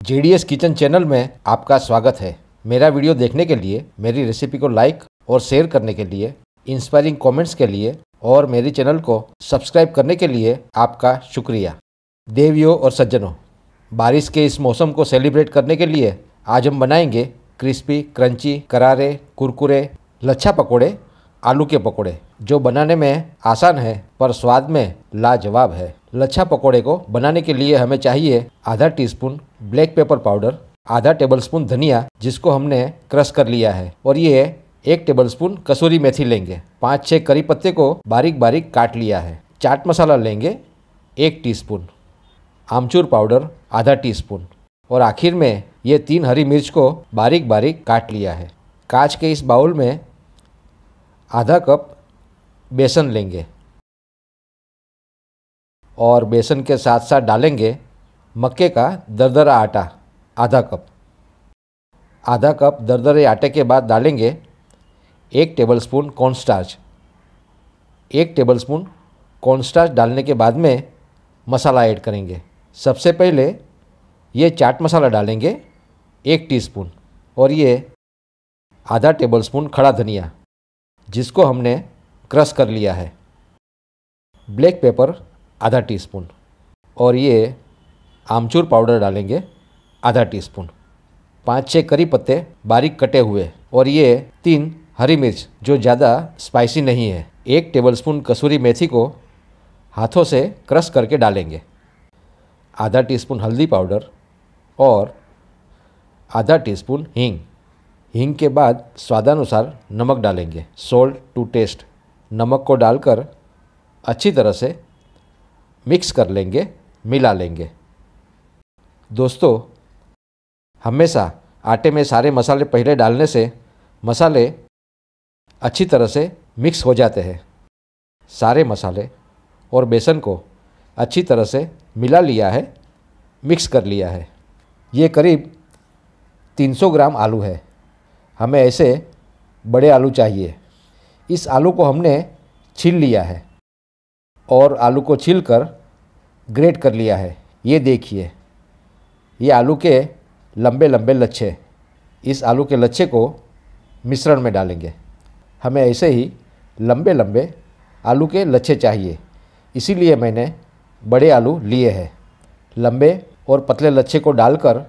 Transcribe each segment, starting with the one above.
JDS kitchen channel में आपका स्वागत है। मेरा वीडियो देखने के लिए, मेरी रेसिपी को लाइक और शेयर करने के लिए, इंस्पायरिंग कमेंट्स के लिए और मेरे चैनल को सब्सक्राइब करने के लिए आपका शुक्रिया। देवियों और सज्जनों, बारिश के इस मौसम को सेलिब्रेट करने के लिए आज हम बनाएंगे क्रिस्पी, क्रंची, करारे, कुरकुरे, लच्छा पकोड़े, आलू के पकोड़े, जो बनाने में आसान है पर स्वाद में लाजवाब है। लच्छा पकोड़े को बनाने के लिए हमें चाहिए आधा टीस्पून ब्लैक पेपर पाउडर, आधा टेबलस्पून धनिया जिसको हमने क्रश कर लिया है, और ये 1 टेबलस्पून कसूरी मेथी लेंगे। 5-6 करी पत्ते को बारीक बारीक काट लिया है। चाट मसाला लेंगे 1 टीस्पून, आमचूर पाउडर आधा टीस्पून, और आखिर में ये 3 हरी मिर्च को बारीक बारीक काट लिया है। कांच के इस बाउल में आधा कप बेसन लेंगे और बेसन के साथ साथ डालेंगे मक्के का दरदरा आटा आधा कप। आधा कप दरदरे आटे के बाद डालेंगे 1 टेबलस्पून कॉर्नस्टार्च। 1 टेबलस्पून कॉर्नस्टार्च डालने के बाद में मसाला ऐड करेंगे। सबसे पहले ये चाट मसाला डालेंगे 1 टीस्पून, और ये आधा टेबलस्पून खड़ा धनिया जिसको हमने क्रश कर लिया है, ब्लैक पेपर आधा टीस्पून, और ये आमचूर पाउडर डालेंगे आधा टीस्पून, 5-6 करी पत्ते बारीक कटे हुए, और ये 3 हरी मिर्च जो ज़्यादा स्पाइसी नहीं है। 1 टेबलस्पून कसूरी मेथी को हाथों से क्रश करके डालेंगे। आधा टीस्पून हल्दी पाउडर और आधा टीस्पून हींग। हींग के बाद स्वादानुसार नमक डालेंगे, सॉल्ट टू टेस्ट। नमक को डालकर अच्छी तरह से मिक्स कर लेंगे, मिला लेंगे। दोस्तों, हमेशा आटे में सारे मसाले पहले डालने से मसाले अच्छी तरह से मिक्स हो जाते हैं। सारे मसाले और बेसन को अच्छी तरह से मिला लिया है, मिक्स कर लिया है। ये करीब 300 ग्राम आलू है। हमें ऐसे बड़े आलू चाहिए। इस आलू को हमने छील लिया है और आलू को छीलकर ग्रेट कर लिया है। ये देखिए, ये आलू के लंबे लंबे लच्छे। इस आलू के लच्छे को मिश्रण में डालेंगे। हमें ऐसे ही लंबे लंबे आलू के लच्छे चाहिए, इसीलिए मैंने बड़े आलू लिए हैं। लंबे और पतले लच्छे को डालकर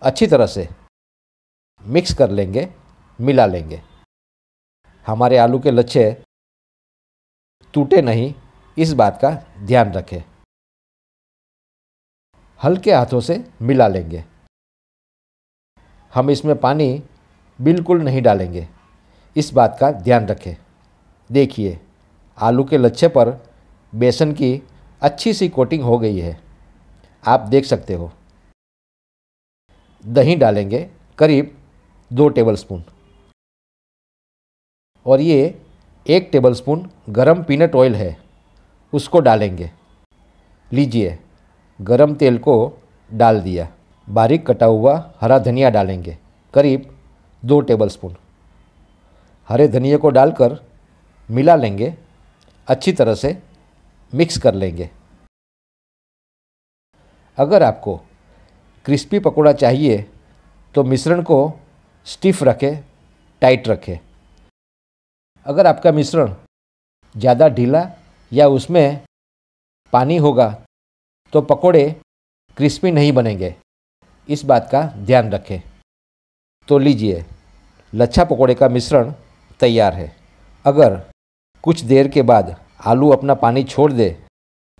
अच्छी तरह से मिक्स कर लेंगे, मिला लेंगे। हमारे आलू के लच्छे टूटे नहीं, इस बात का ध्यान रखें। हल्के हाथों से मिला लेंगे। हम इसमें पानी बिल्कुल नहीं डालेंगे, इस बात का ध्यान रखें। देखिए, आलू के लच्छे पर बेसन की अच्छी सी कोटिंग हो गई है, आप देख सकते हो। दही डालेंगे करीब 2 टेबलस्पून, और ये 1 टेबलस्पून गरम पीनट ऑयल है, उसको डालेंगे। लीजिए, गरम तेल को डाल दिया। बारीक कटा हुआ हरा धनिया डालेंगे करीब 2 टेबलस्पून। हरे धनिया को डालकर मिला लेंगे, अच्छी तरह से मिक्स कर लेंगे। अगर आपको क्रिस्पी पकोड़ा चाहिए तो मिश्रण को स्टिफ रखें, टाइट रखें। अगर आपका मिश्रण ज़्यादा ढीला या उसमें पानी होगा तो पकोड़े क्रिस्पी नहीं बनेंगे, इस बात का ध्यान रखें। तो लीजिए, लच्छा पकोड़े का मिश्रण तैयार है। अगर कुछ देर के बाद आलू अपना पानी छोड़ दे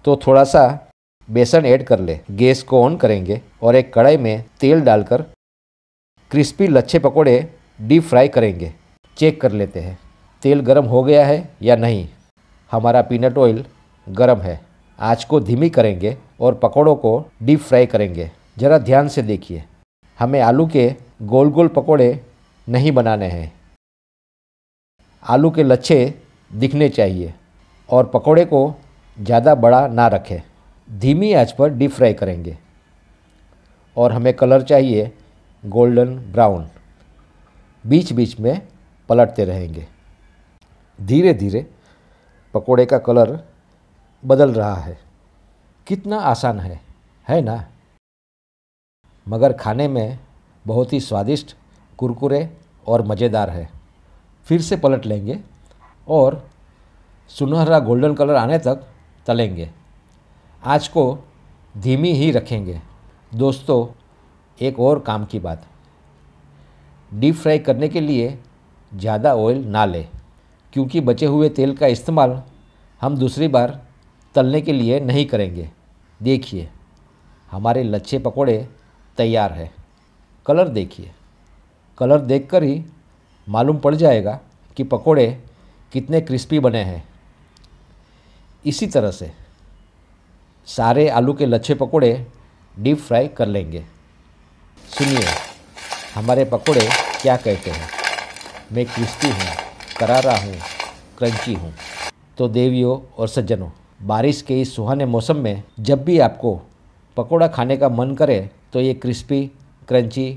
तो थोड़ा सा बेसन ऐड कर ले। गैस को ऑन करेंगे और एक कढ़ाई में तेल डालकर क्रिस्पी लच्छे पकोड़े डीप फ्राई करेंगे। चेक कर लेते हैं तेल गरम हो गया है या नहीं। हमारा पीनट ऑयल गरम है। आंच को धीमी करेंगे और पकोड़ों को डीप फ्राई करेंगे। ज़रा ध्यान से देखिए, हमें आलू के गोल गोल पकोड़े नहीं बनाने हैं। आलू के लच्छे दिखने चाहिए और पकोड़े को ज़्यादा बड़ा ना रखें। धीमी आंच पर डीप फ्राई करेंगे और हमें कलर चाहिए गोल्डन ब्राउन। बीच बीच में पलटते रहेंगे। धीरे धीरे पकोड़े का कलर बदल रहा है। कितना आसान है ना? मगर खाने में बहुत ही स्वादिष्ट, कुरकुरे और मज़ेदार है। फिर से पलट लेंगे और सुनहरा गोल्डन कलर आने तक तलेंगे। आँच को धीमी ही रखेंगे। दोस्तों, एक और काम की बात, डीप फ्राई करने के लिए ज़्यादा ऑयल ना लें, क्योंकि बचे हुए तेल का इस्तेमाल हम दूसरी बार तलने के लिए नहीं करेंगे। देखिए, हमारे लच्छे पकोड़े तैयार है। कलर देखिए, कलर देखकर ही मालूम पड़ जाएगा कि पकोड़े कितने क्रिस्पी बने हैं। इसी तरह से सारे आलू के लच्छे पकोड़े डीप फ्राई कर लेंगे। सुनिए, हमारे पकोड़े क्या कहते हैं। मैं क्रिस्पी हूँ, करारा हूँ, क्रंची हूँ। तो देवियों और सज्जनों, बारिश के इस सुहाने मौसम में जब भी आपको पकोड़ा खाने का मन करे तो ये क्रिस्पी, क्रंची,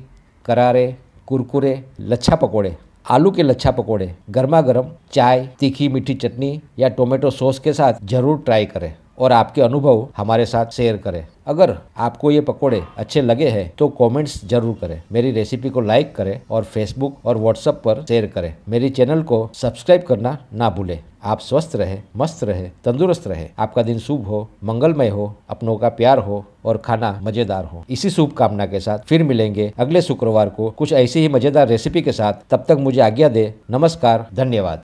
करारे, कुरकुरे लच्छा पकोड़े, आलू के लच्छा पकोड़े गर्मा गर्म चाय, तीखी मीठी चटनी या टोमेटो सॉस के साथ ज़रूर ट्राई करें और आपके अनुभव हमारे साथ शेयर करें। अगर आपको ये पकोड़े अच्छे लगे हैं तो कमेंट्स जरूर करें, मेरी रेसिपी को लाइक करें और फेसबुक और व्हाट्सएप पर शेयर करें। मेरी चैनल को सब्सक्राइब करना ना भूलें। आप स्वस्थ रहे, मस्त रहे, तंदुरुस्त रहे। आपका दिन शुभ हो, मंगलमय हो, अपनों का प्यार हो और खाना मज़ेदार हो। इसी शुभकामना के साथ फिर मिलेंगे अगले शुक्रवार को कुछ ऐसी ही मज़ेदार रेसिपी के साथ। तब तक मुझे आज्ञा दे। नमस्कार, धन्यवाद।